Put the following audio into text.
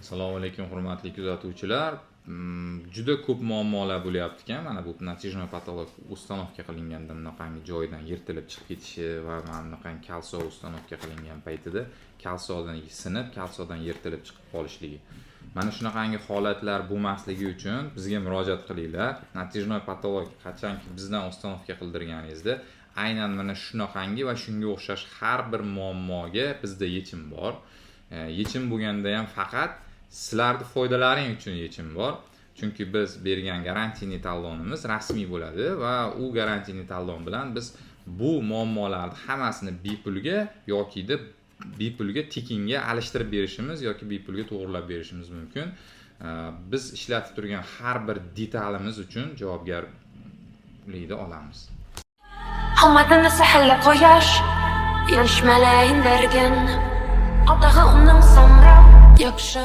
Assalomu alaykum hurmatli kuzatuvchilar. Juda ko'p muammolar bo'lyapti-kan. Mana bu natijnoy patolog ustanovka qilinganda bunaqangi joydan yirtilib chiqib ketishi va mana bunaqangi kalso ustanovka qilingan paytida kalsodan sinib, kalsodan yirtilib chiqib qolishligi. Mana shunaqangi holatlar bo'lmasligi uchun bizga murojaat qilinglar. Natijnoy patolog qachonki bizdan ustanovka qildirganingizda aynan mana shunaqangi va shunga o'xshash har bir muammoga bizda yechim bor. Yechim bo'lganda ham faqat sizlarning foydalaring uchun yechim bor. Chunki biz bergan garantiyali talonimiz rasmiy bo'ladi va u garantiyali talon bilan biz bu muammolarni hammasini bepulga yoki bepulga tekinga alishtirib berishimiz yoki bepulga to'g'rilab berishimiz mumkin. Biz ishlatib turgan har bir detalimiz uchun javobgarlikni olamiz. Hammadini saharlab qo'yash, yosh malayin bergan. Otaga uning so'ngra yaxshi